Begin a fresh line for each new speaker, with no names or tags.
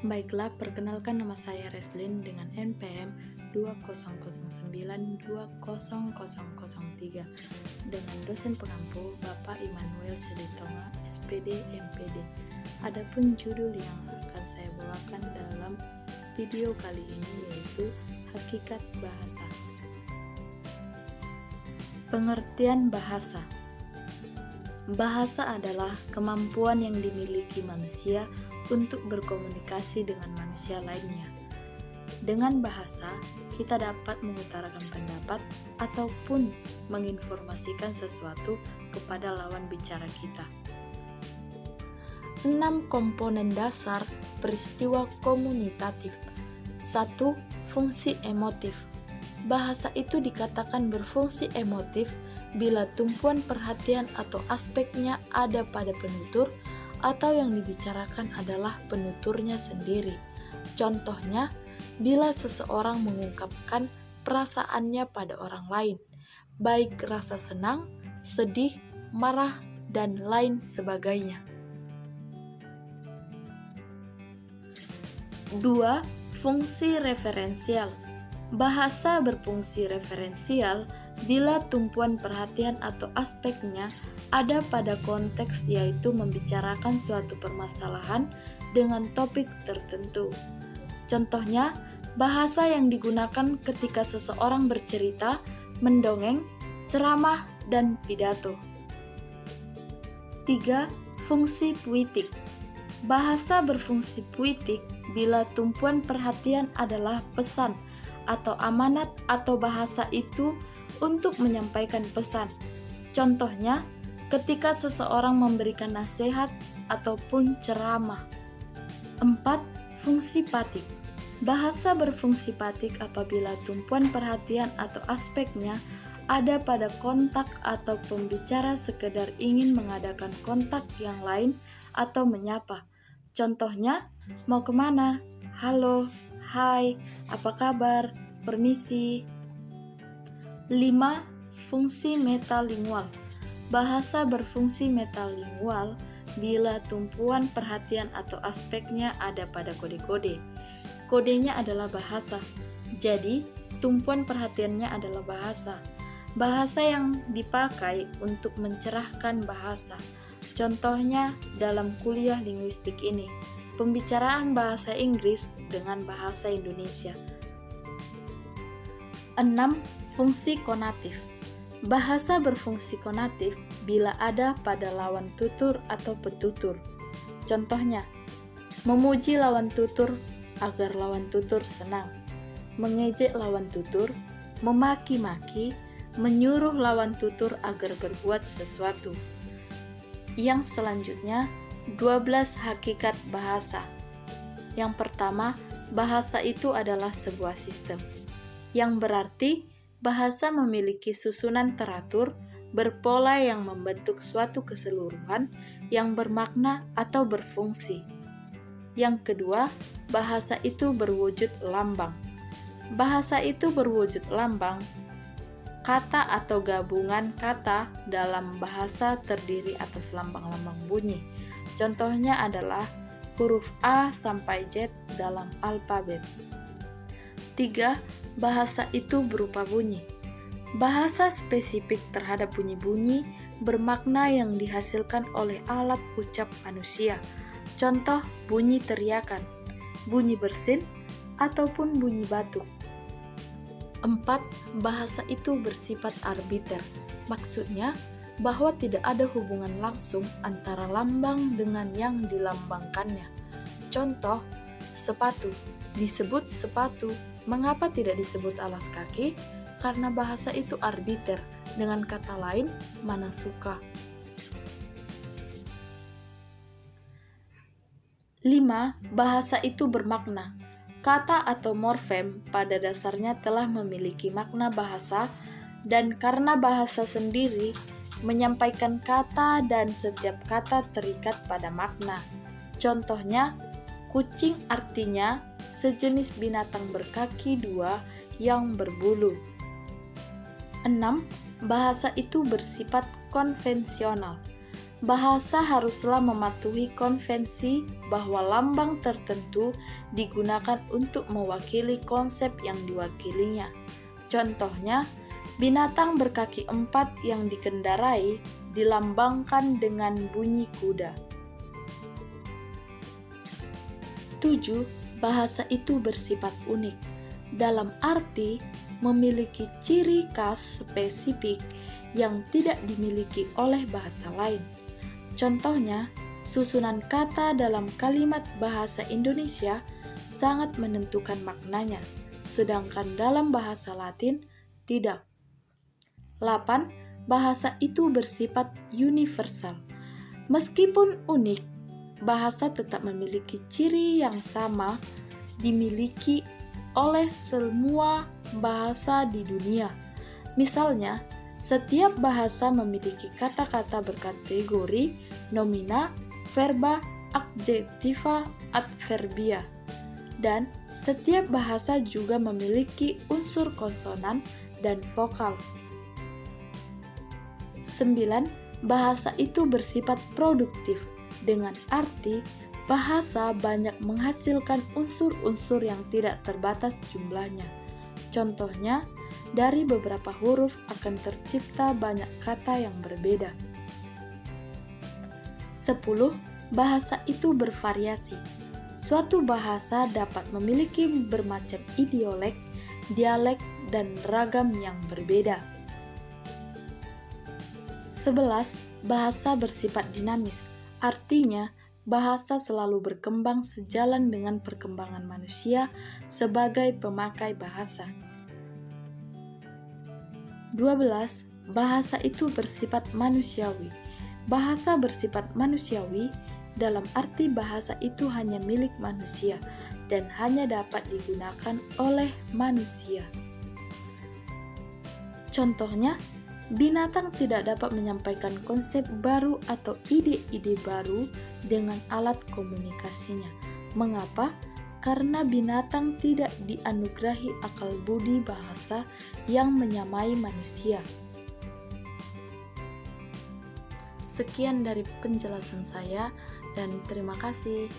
Baiklah, perkenalkan nama saya Reslin dengan NPM 2009200003 dengan dosen pengampu Bapak Immanuel Silitonga, SPD MPD. Adapun judul yang akan saya bawakan dalam video kali ini yaitu Hakikat Bahasa. Pengertian bahasa. Bahasa adalah kemampuan yang dimiliki manusia untuk berkomunikasi dengan manusia lainnya. Dengan bahasa, kita dapat mengutarakan pendapat ataupun menginformasikan sesuatu kepada lawan bicara kita. 6 komponen dasar peristiwa komunikatif. 1. Fungsi emotif. Bahasa itu dikatakan berfungsi emotif bila tumpuan perhatian atau aspeknya ada pada penutur atau yang dibicarakan adalah penuturnya sendiri. Contohnya, bila seseorang mengungkapkan perasaannya pada orang lain, baik rasa senang, sedih, marah, dan lain sebagainya. 2. Fungsi referensial. Bahasa berfungsi referensial bila tumpuan perhatian atau aspeknya ada pada konteks yaitu membicarakan suatu permasalahan dengan topik tertentu. Contohnya, bahasa yang digunakan ketika seseorang bercerita, mendongeng, ceramah, dan pidato. 3. Fungsi puitik. Bahasa berfungsi puitik bila tumpuan perhatian adalah pesan atau amanat atau bahasa itu untuk menyampaikan pesan. Contohnya, ketika seseorang memberikan nasihat ataupun ceramah. 4. Fungsi patik. Bahasa berfungsi patik apabila tumpuan perhatian atau aspeknya ada pada kontak atau pembicara sekedar ingin mengadakan kontak yang lain atau menyapa. Contohnya, mau kemana? Halo, hai, apa kabar? Permisi. 5. Fungsi metalingual. Bahasa berfungsi metalingual bila tumpuan perhatian atau aspeknya ada pada kode-kode. Kodenya adalah bahasa, jadi tumpuan perhatiannya adalah bahasa. Bahasa yang dipakai untuk mencerahkan bahasa. Contohnya dalam kuliah linguistik ini, pembicaraan bahasa Inggris dengan bahasa Indonesia. 6. Fungsi konatif. Bahasa berfungsi konatif bila ada pada lawan tutur atau petutur. Contohnya, memuji lawan tutur agar lawan tutur senang, mengejek lawan tutur, memaki-maki, menyuruh lawan tutur agar berbuat sesuatu. Yang selanjutnya, 12 hakikat bahasa. Yang pertama, bahasa itu adalah sebuah sistem, yang berarti bahasa memiliki susunan teratur, berpola yang membentuk suatu keseluruhan yang bermakna atau berfungsi. Yang kedua, bahasa itu berwujud lambang. Bahasa itu berwujud lambang. Kata atau gabungan kata dalam bahasa terdiri atas lambang-lambang bunyi. Contohnya adalah huruf A sampai Z dalam alfabet. 3. Bahasa itu berupa bunyi. Bahasa spesifik terhadap bunyi-bunyi bermakna yang dihasilkan oleh alat ucap manusia. Contoh bunyi teriakan, bunyi bersin, ataupun bunyi batuk. 4. Bahasa itu bersifat arbiter. Maksudnya, bahwa tidak ada hubungan langsung antara lambang dengan yang dilambangkannya. Contoh, sepatu. Disebut sepatu. Mengapa tidak disebut alas kaki? Karena bahasa itu arbiter. Dengan kata lain, mana suka. 5. Bahasa itu bermakna. Kata atau morfem pada dasarnya telah memiliki makna bahasa dan karena bahasa sendiri menyampaikan kata dan setiap kata terikat pada makna. Contohnya, kucing artinya sejenis binatang berkaki dua yang berbulu. 6. Bahasa itu bersifat konvensional. bahasa haruslah mematuhi konvensi bahwa lambang tertentu digunakan untuk mewakili konsep yang diwakilinya. Contohnya, binatang berkaki 4 yang dikendarai dilambangkan dengan bunyi kuda. 7. Bahasa itu bersifat unik, dalam arti memiliki ciri khas spesifik yang tidak dimiliki oleh bahasa lain. Contohnya, susunan kata dalam kalimat bahasa Indonesia sangat menentukan maknanya, sedangkan dalam bahasa Latin tidak. 8. Bahasa itu bersifat universal. Meskipun unik, bahasa tetap memiliki ciri yang sama dimiliki oleh semua bahasa di dunia. Misalnya, setiap bahasa memiliki kata-kata berkategori nomina, verba, adjektiva, adverbia. Dan setiap bahasa juga memiliki unsur konsonan dan vokal. 9. Bahasa itu bersifat produktif, dengan arti bahasa banyak menghasilkan unsur-unsur yang tidak terbatas jumlahnya. Contohnya, dari beberapa huruf akan tercipta banyak kata yang berbeda. 10. Bahasa itu bervariasi. Suatu bahasa dapat memiliki bermacam idiolek, dialek, dan ragam yang berbeda. 11. Bahasa bersifat dinamis. Artinya, bahasa selalu berkembang sejalan dengan perkembangan manusia sebagai pemakai bahasa. 12. Bahasa itu bersifat manusiawi. Bahasa bersifat manusiawi dalam arti bahasa itu hanya milik manusia dan hanya dapat digunakan oleh manusia. Contohnya, binatang tidak dapat menyampaikan konsep baru atau ide-ide baru dengan alat komunikasinya. Mengapa? Karena binatang tidak dianugerahi akal budi bahasa yang menyamai manusia. Sekian dari penjelasan saya dan terima kasih.